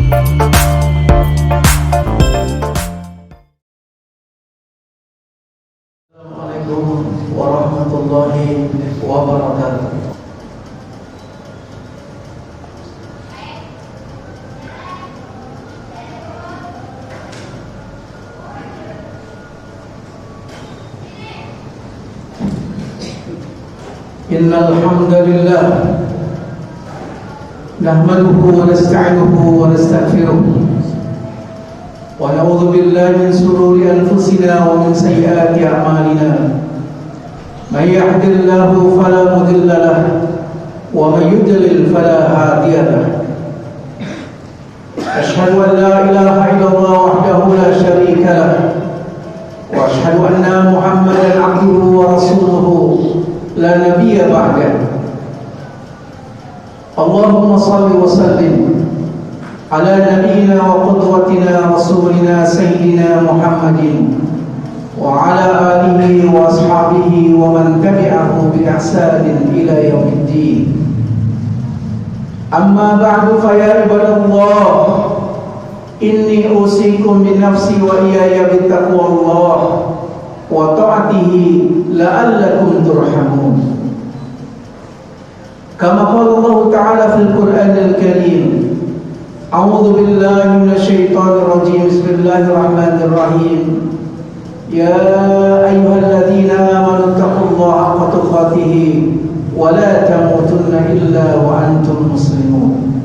Assalamualaikum warahmatullahi wabarakatuh. Innal hamdalillah nahmaduhu wa nasta'inuhu wa nastaghfiruh wa na'udzu billahi min shururi anfusina wa min sayyiati a'malina. Man yahdihillahu fala mudilla lahu wa man yudlil fala hadiya lahu. Asyhadu an la ilaha illallah wahdahu la syarika lahu wa asyhadu anna Muhammadan 'abduhu wa rasuluhu la nabiyya ba'dahu. Allahumma salli wa sallim ala nabiyyina wa qudwatina rasulina sayyidina Muhammadin wa ala alihi wa ashabihi wa man tabi'ahu bi ihsanin ila yaumiddin. Amma ba'du, fa ya ibadallah, inni usikum bi nafsi wa iyaya bi taqwallah wa ta'atihi la'allakum turhamun. Kama qala Allah Ta'ala fil Qur'anil Karim, a'udzu billahi minasy syaithanir rajim, bismillahir rahmanir rahim. Ya ayyuhalladzina amanu taqullaha haqqa tuqatih wa la tamutunna illa wa antum muslimun.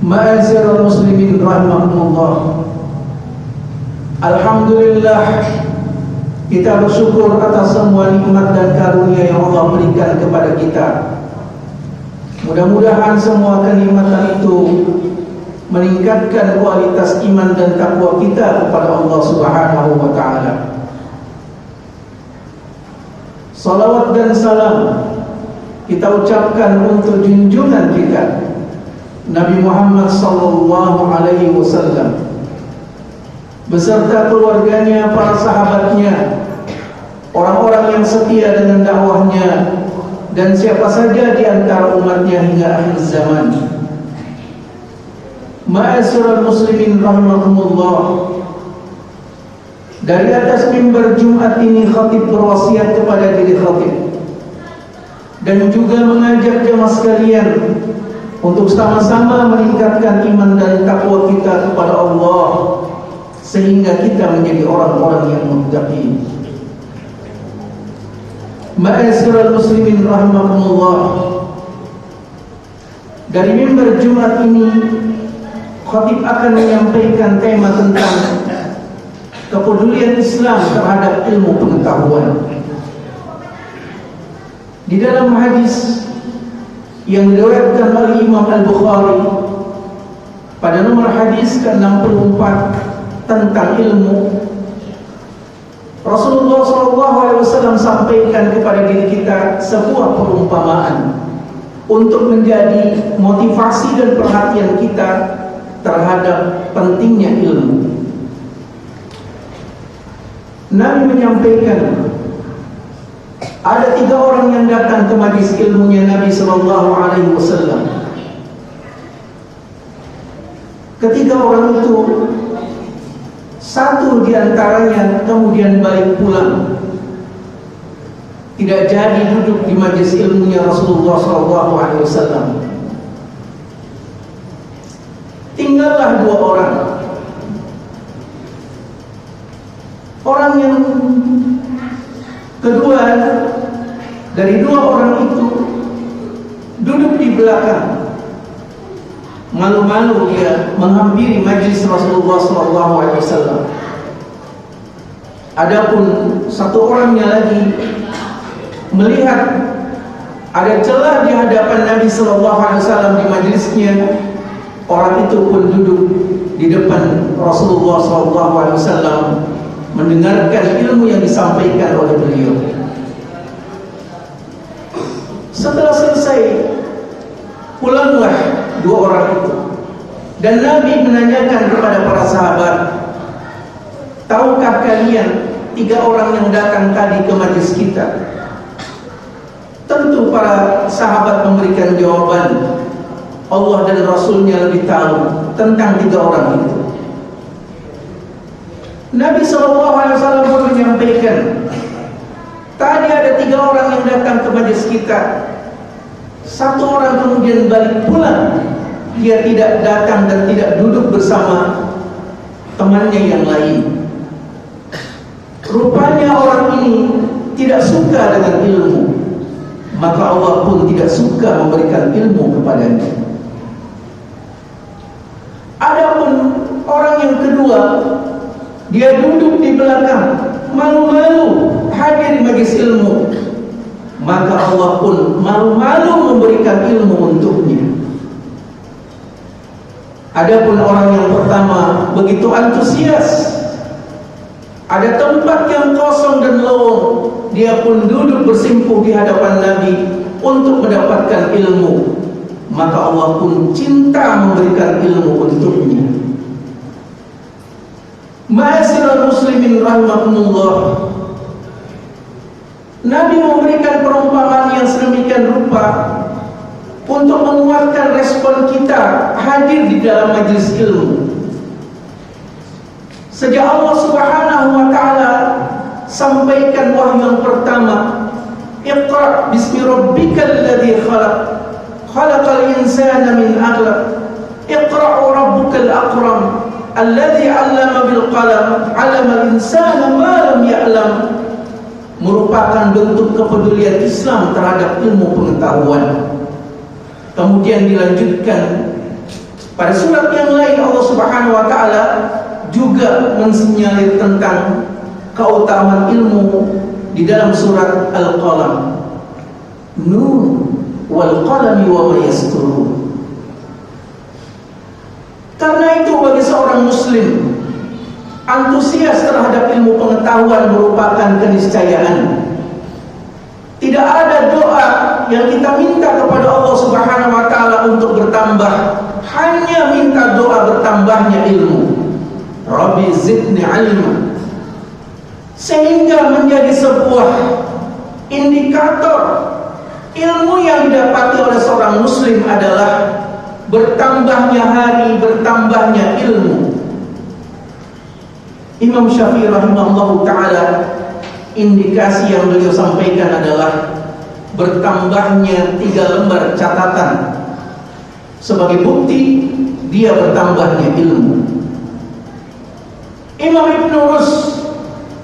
Ma'asyiral muslimin rahimakumullah. Alhamdulillah, kita bersyukur atas semua nikmat dan karunia yang Allah berikan kepada kita. Mudah-mudahan semua kenikmatan itu meningkatkan kualitas iman dan takwa kita kepada Allah Subhanahu wa taala. Salawat dan salam kita ucapkan untuk junjungan kita Nabi Muhammad sallallahu alaihi wasallam beserta keluarganya, para sahabatnya, orang-orang yang setia dengan dakwahnya, dan siapa saja di antara umatnya hingga akhir zaman. Ma'asyiral muslimin rahimakumullah. Dari atas mimbar Jumat ini khatib berwasiat kepada diri khatib dan juga mengajak jemaah sekalian untuk sama-sama meningkatkan iman dan takwa kita kepada Allah, sehingga kita menjadi orang-orang yang muttaqin. Ma'asyiral muslimin rahimakumullah. Dari mimbar Jumat ini khatib akan menyampaikan tema tentang kepedulian Islam terhadap ilmu pengetahuan. Di dalam hadis yang diriwayatkan oleh Imam Al-Bukhari pada nomor hadis ke-64 tentang ilmu, Rasulullah SAW sampaikan kepada diri kita sebuah perumpamaan untuk menjadi motivasi dan perhatian kita terhadap pentingnya ilmu. Nabi menyampaikan, ada 3 orang yang datang ke majlis ilmunya Nabi SAW. Ketiga orang itu, satu di antaranya kemudian balik pulang, tidak jadi duduk di majlis ilmunya Rasulullah SAW. Tinggallah 2 orang. Orang yang kedua dari 2 orang itu duduk di belakang, malu-malu dia menghampiri majlis Rasulullah SAW. Adapun satu orangnya lagi melihat ada celah di hadapan Nabi SAW di majlisnya, orang itu pun duduk di depan Rasulullah SAW mendengarkan ilmu yang disampaikan oleh beliau. Setelah selesai, pulanglah 2 orang itu, dan Nabi menanyakan kepada para sahabat, tahukah kalian 3 orang yang datang tadi ke majlis kita? Tentu para sahabat memberikan jawaban, Allah dan Rasulnya lebih tahu tentang 3 orang itu. Nabi SAW pun menyampaikan, tadi ada 3 orang yang datang ke majelis kita. 1 orang kemudian balik pulang. Dia tidak datang dan tidak duduk bersama temannya yang lain. Rupanya orang ini tidak suka dengan ilmu, maka Allah pun tidak suka memberikan ilmu kepadanya. Adapun orang yang kedua, dia duduk di belakang, malu-malu hadir di majelis ilmu, maka Allah pun malu-malu memberikan ilmu untuknya. Adapun orang yang pertama begitu antusias, ada tempat yang kosong dan lowong, dia pun duduk bersimpuh di hadapan Nabi untuk mendapatkan ilmu, maka Allah pun cinta memberikan ilmu untuknya. Ma'asyiral muslimin rahimakumullah, Nabi memberikan perumpamaan yang sedemikian rupa untuk menguatkan respon kita hadir di dalam majelis ilmu. Sejak Allah Subhanahu wa taala sampaikan wahyu yang pertama, Iqra bismi rabbikal ladzi khalaq, khalaqal insana min 'alaq, Iqra rabbukal akram, alladzi 'allama bil qalam, 'allamal insana ma lam ya'lam, merupakan bentuk kepedulian Islam terhadap ilmu pengetahuan. Kemudian dilanjutkan pada surat yang lain, Allah Subhanahu wa taala juga mensinyalir tentang keutamaan ilmu di dalam surat Al-Qalam. Nun wal qalami wa ma yasturun. Karena itu bagi seorang muslim, antusias terhadap ilmu pengetahuan merupakan keniscayaan. Tidak ada doa yang kita minta kepada Allah Subhanahu wa taala untuk bertambah, hanya minta doa bertambahnya ilmu. Rabbi zidni ilma. Sehingga menjadi sebuah indikator ilmu yang didapati oleh seorang muslim adalah bertambahnya hari, bertambahnya ilmu. Imam Syafi'i rahimahullah ta'ala, indikasi yang beliau sampaikan adalah bertambahnya 3 lembar catatan sebagai bukti dia bertambahnya ilmu. Imam Ibn Rus,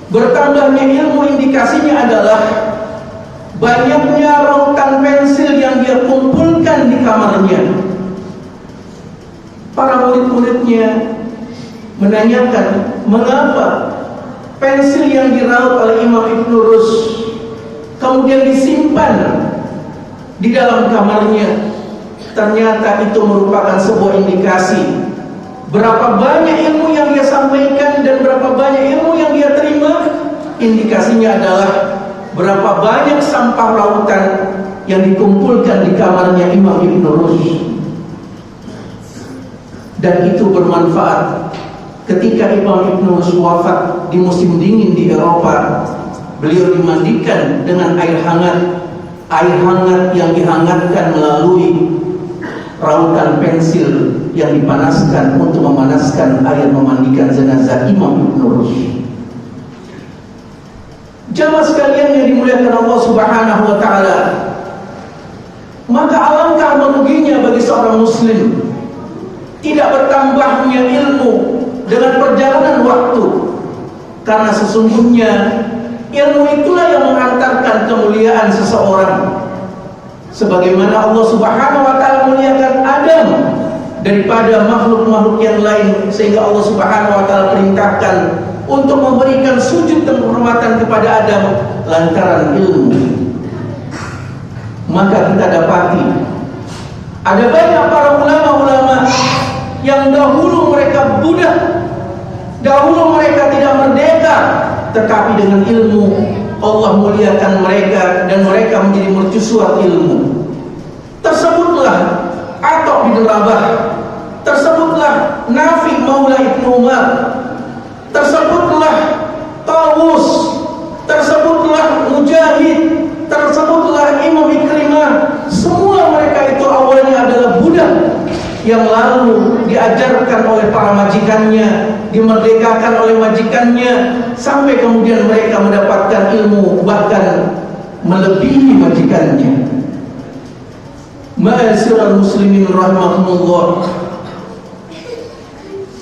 bertambahnya ilmu indikasinya adalah banyaknya rautan pensil yang dia kumpulkan di kamarnya. Para murid-muridnya menanyakan, mengapa pensil yang diraut oleh Imam Ibn Rus kemudian disimpan di dalam kamarnya? Ternyata itu merupakan sebuah indikasi berapa banyak ilmu yang dia sampaikan dan berapa banyak ilmu yang dia terima. Indikasinya adalah berapa banyak sampah lautan yang dikumpulkan di kamarnya Imam Ibn Rus. Dan itu bermanfaat. Ketika Imam Ibn Rus wafat di musim dingin di Eropa, beliau dimandikan dengan air hangat yang dihangatkan melalui rautan pensil yang dipanaskan untuk memanaskan air memandikan jenazah Imam Ibn Rus. Jamaah sekalian yang dimuliakan Allah Subhanahu wa taala, maka alangkah meruginya bagi seorang muslim tidak bertambahnya ilmu dengan perjalanan waktu, karena sesungguhnya ilmu itulah yang mengantarkan kemuliaan seseorang. Sebagaimana Allah Subhanahu wa taala muliakan Adam daripada makhluk-makhluk yang lain, sehingga Allah Subhanahu wa taala perintahkan untuk memberikan sujud dan penghormatan kepada Adam lantaran ilmu. Maka kita dapati ada banyak para ulama-ulama yang dahulu mereka budak, dahulu mereka tidak merdeka, tetapi dengan ilmu Allah muliakan mereka dan mereka menjadi mercusuar ilmu. Tersebutlah Atha bin Rabah, tersebutlah Nafi Maula Ibnu Umar, tersebutlah Tawus, tersebutlah Mujahid, tersebutlah Imam Ikrimah. Semua mereka itu awalnya adalah budak, yang lalu diajarkan oleh para majikannya, dimerdekakan oleh majikannya, sampai kemudian mereka mendapatkan ilmu bahkan melebihi majikannya. Ma'asyiral muslimin rahimakumullah.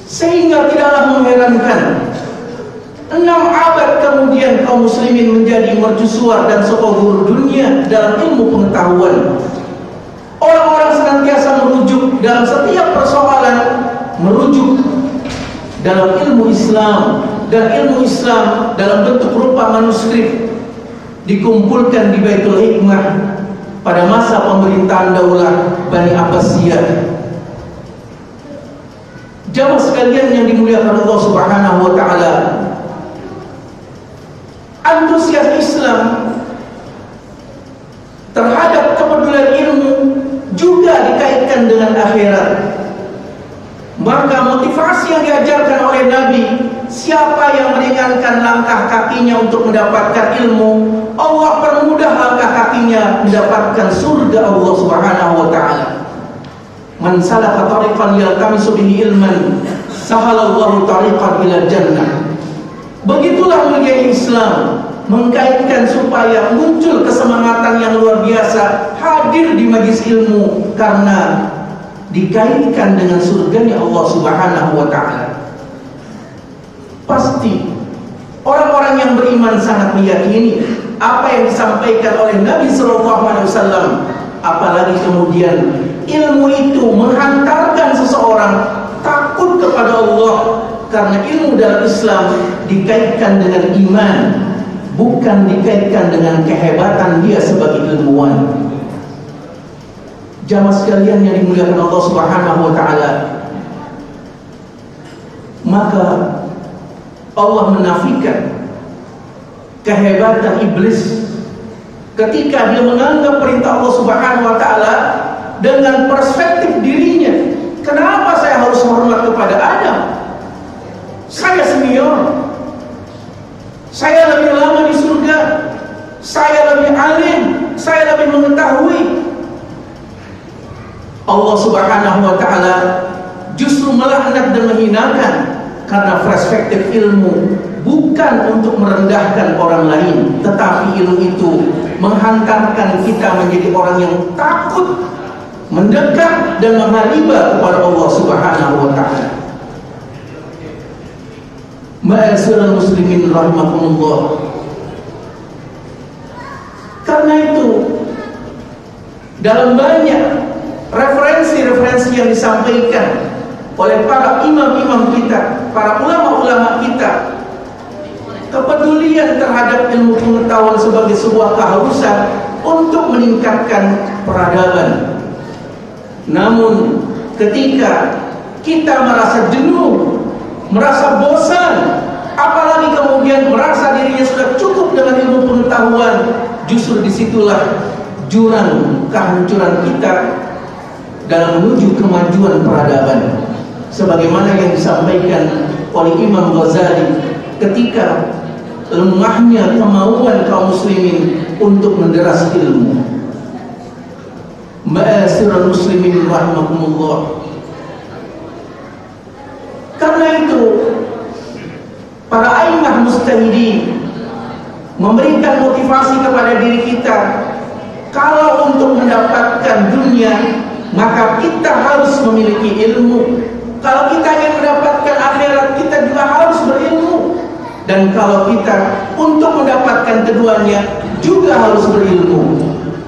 Sehingga tidaklah mengherankan 6 abad kemudian kaum muslimin menjadi mercusuar dan seluruh dunia dalam ilmu pengetahuan. Orang-orang senantiasa merujuk dalam setiap persoalan, merujuk dalam ilmu Islam, dan ilmu Islam dalam bentuk rupa manuskrip dikumpulkan di Baitul Hikmah pada masa pemerintahan Daulah Bani Abbasiyah. Jamaah sekalian yang dimuliakan Allah Subhanahu wa taala, antusias Islam terhadap kepedulian ilmu juga dikaitkan dengan akhirat. Maka motivasi yang diajarkan oleh Nabi, siapa yang meringankan langkah kakinya untuk mendapatkan ilmu, Allah permudah langkah kakinya mendapatkan surga Allah Subhanahu wa taala. Man salaka tariqan yaltamisu bihi ilman, sahalallahu tariqan ila jannah. Begitulah mulia Islam, mengkaitkan supaya muncul kesemangatan yang luar biasa hadir di majlis ilmu karena dikaitkan dengan surganya Allah Subhanahu wa taala. Pasti orang-orang yang beriman sangat meyakini apa yang disampaikan oleh Nabi sallallahu alaihi wasallam, apalagi kemudian ilmu itu menghantarkan seseorang takut kepada Allah, karena ilmu dalam Islam dikaitkan dengan iman, bukan dikaitkan dengan kehebatan dia sebagai ilmuwan. Jamaah sekalian yang dimuliakan Allah Subhanahu wa taala, maka Allah menafikan kehebatan iblis ketika dia menganggap perintah Allah Subhanahu wa taala dengan perspektif dirinya. Kenapa saya harus hormat kepada Adam? Saya senior, saya lebih lama di surga, saya lebih alim, saya lebih mengetahui. Allah Subhanahu wa taala justru melaknat dan menghinakan karena perspektif ilmu bukan untuk merendahkan orang lain, tetapi ilmu itu menghantarkan kita menjadi orang yang takut mendekat dan menghadiah kepada Allah Subhanahu wa taala. Ma'asyiral muslimin rahimakumullah. Karena itu dalam banyak referensi-referensi yang disampaikan oleh para imam-imam kita, para ulama-ulama kita, kepedulian terhadap ilmu pengetahuan sebagai sebuah kehausan untuk meningkatkan peradaban. Namun ketika kita merasa jenuh, merasa bosan, apalagi kemudian merasa dirinya sudah cukup dengan ilmu pengetahuan, justru disitulah jurang kehancuran kita dalam menuju kemajuan peradaban, sebagaimana yang disampaikan oleh Imam Ghazali ketika lemahnya kemauan kaum muslimin untuk menderas ilmu. Ma'asyiral muslimin rahimakumullah. Karena itu para a'immah mujtahidin memberikan motivasi kepada diri kita, kalau untuk mendapatkan dunia maka kita harus memiliki ilmu. Kalau kita ingin mendapatkan akhirat, kita juga harus berilmu. Dan kalau kita untuk mendapatkan keduanya juga harus berilmu.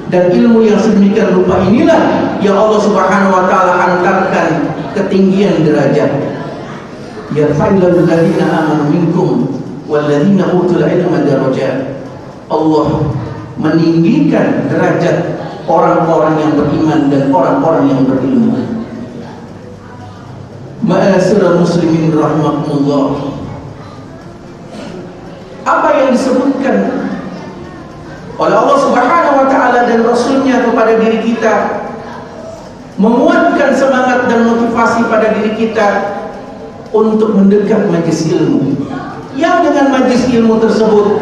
Dan ilmu yang sedemikian rupa inilah yang Allah Subhanahu wa taala hantarkan ketinggian derajat. Yarfa'illahu alladziina aamanu minkum walladziina utul ilma darajat. Allah meninggikan derajat orang-orang yang beriman dan orang-orang yang berilmu. Ma'asyiral muslimin rahimakumullah. Apa yang disebutkan oleh Allah Subhanahu wa taala dan Rasulnya kepada diri kita menguatkan semangat dan motivasi pada diri kita untuk mendekat majlis ilmu, yang dengan majlis ilmu tersebut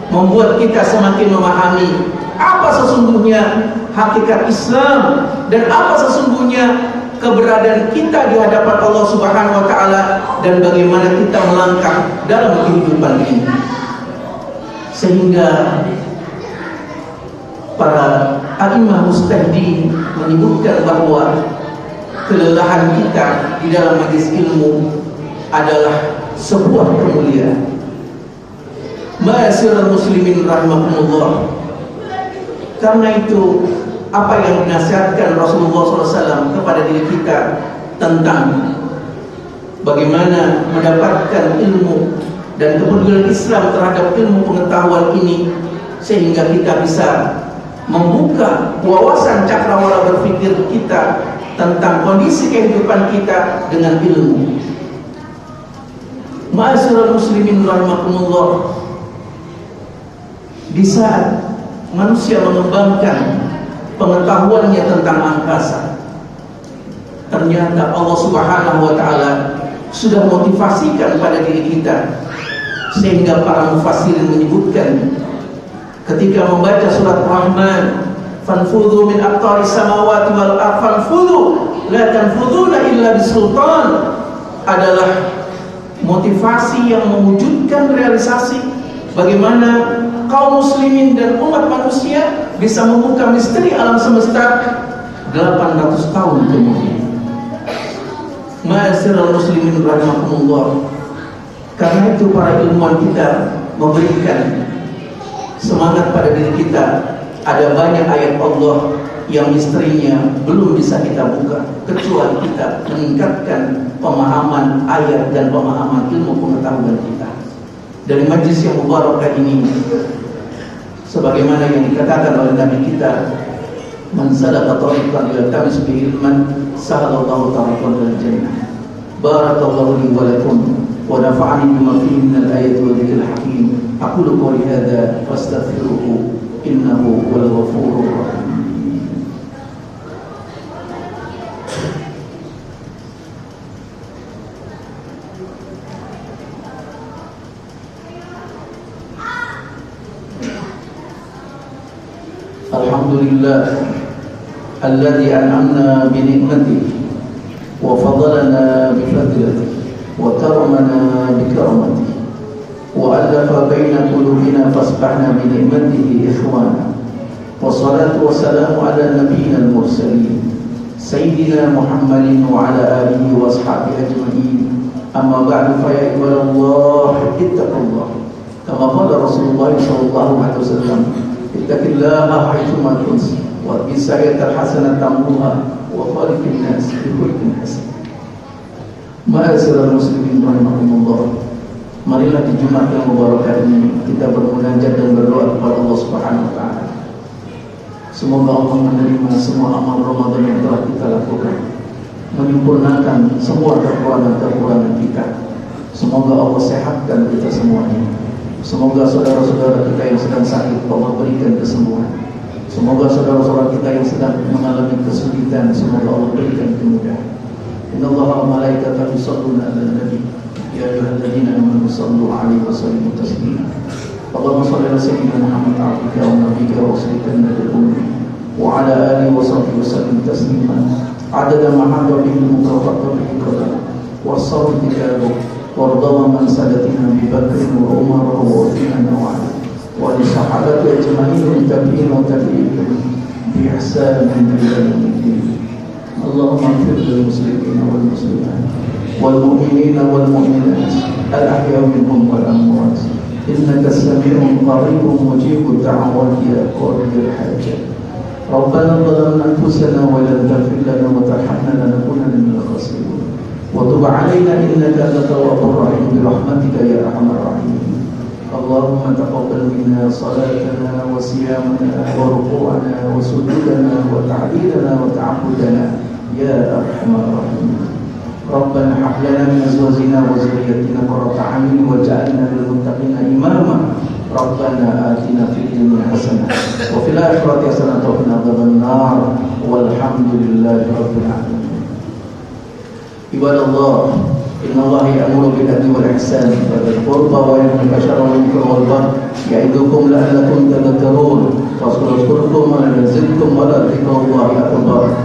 membuat kita semakin memahami apa sesungguhnya hakikat Islam dan apa sesungguhnya keberadaan kita di hadapan Allah Subhanahu wa taala dan bagaimana kita melangkah dalam kehidupan ini. Sehingga para a'imah mujtahidin menyebutkan bahwa kelelahan kita di dalam majelis ilmu adalah sebuah kemuliaan. Ma'asyiral muslimin rahimakumullah. Karena itu apa yang dinasihatkan Rasulullah SAW kepada diri kita tentang bagaimana mendapatkan ilmu dan kepedulian Islam terhadap ilmu pengetahuan ini, sehingga kita bisa membuka wawasan cakrawala berpikir kita tentang kondisi kehidupan kita dengan ilmu. Ma'asyiral muslimin rahimakumullah. Di saat manusia mengembangkan pengetahuannya tentang angkasa, ternyata Allah Subhanahu wa taala sudah motivasikan pada diri kita, sehingga para mufassirin menyebutkan ketika membaca surat Rahman, fanfudhu min aqtaris samawati wal ardh fanfudhu la tanfudhuna illa bisultan, adalah motivasi yang mewujudkan realisasi bagaimana kaum muslimin dan umat manusia bisa membuka misteri alam semesta 800 tahun kemudian. Ma'asyiral muslimin rahimakumullah. Karena itu para ilmuwan kita memberikan semangat pada diri kita. Ada banyak ayat Allah yang misterinya belum bisa kita buka kecuali kita meningkatkan pemahaman ayat dan pemahaman ilmu pengetahuan kita. Dari majlis yang mubarakah ini, sebagaimana yang dikatakan oleh Nabi kita, man salaka tariqan yaltamis bihi ilman sahalallahu tariqan ilal jannah. Barakallahu li wa lakum wa nafa'ani bima fihi min al-ayati wa dhikril hakim. Aqulu qawli hadha fastaghfiruhu innahu huwal ghafurur rahim. Alhamdulillah alladzi an'amna bi ni'matihi wa fadalana bi fadlihi wa karamana bi karamatihi wa alafa baina qulubina fasbahna bi ni'matihi ikhwana. Wassalatu wassalamu ala nabiyyina al-mursalin sayyidina Muhammadin wa ala alihi wa ashabihi ajma'in. Amma ba'du, fa ya ibadallah ittaqullah kama qala Rasulullah sallallahu alaihi wasallam, ittaqillaha haitsuma kuntum wa bisayatil hasanati tamruha wa khaliqin nas bi khuluqin hasan. Ma'asyiral muslimin rahimakumullah. Marilah di Jumat yang mubarakah ini kita bermunajat dan berdoa kepada Allah Subhanahu wa taala. Semoga Allah menerima semua amal Ramadan yang telah kita lakukan, menyempurnakan semua kekurangan-kekurangan kita. Semoga Allah sehatkan kita semuanya. Semoga saudara-saudara kita yang sedang sakit Allah berikan kesembuhan. Semoga saudara-saudara kita yang sedang mengalami kesulitan, semoga Allah berikan kemudahan. Innallaha wa malaikatahu yusholluna 'alan nabi ya ayyuhalladzina amanu shallu 'alaihi wa sallimu taslima. Allahumma shalli ala sayyidina Muhammad 'abdika wa nabiyyika wa rasulika nabiyil ummi wa 'ala alihi wa sahbihi wa sallim taslima. Adada ma hadda bihi al-muqarrab bihi qadar wa sawt kitabuh warḍa man sadatina bi Bakr wa Umar wa Uthman wa Ali wa li sahabati ajma'in tabi'in wa tabi'in bi ihsan ila yaumil. Allahumma ighfir lil muslimin wal muslimat wal mu'minina wal mu'minat al-ahya'i minhum wal amwat innaka sami'un qaribun mujibud da'awati ya qadil hajat. Rabbana zalamna anfusana wa la taghfir lana wa tarhamna lanakunanna minal khasirin. وتب علينا إنك أنت التواب الرحيم برحمتك يا أرحم الراحمين. اللهم تقبل منا صلاتنا وصيامنا وركوعنا وسجودنا وتعبيدنا وتعبدنا يا أرحم الراحمين. ربنا هب لنا من أزواجنا وذريتنا قرة أعين واجعلنا للمتقين إماما. ربنا آتنا في الدنيا حسنة وفي الآخرة حسنة وقنا عذاب النار والحمد لله رب العالمين. Ibadallah, innallaha ya'muru bil 'adli wal ihsan wa dhil qurba wa yanha 'anil syarri wal munkari wal baghi ya'idukum la'allakum tadhakkarun. Fadhkurullaha yazidkum wa la dhikrullahi akbar.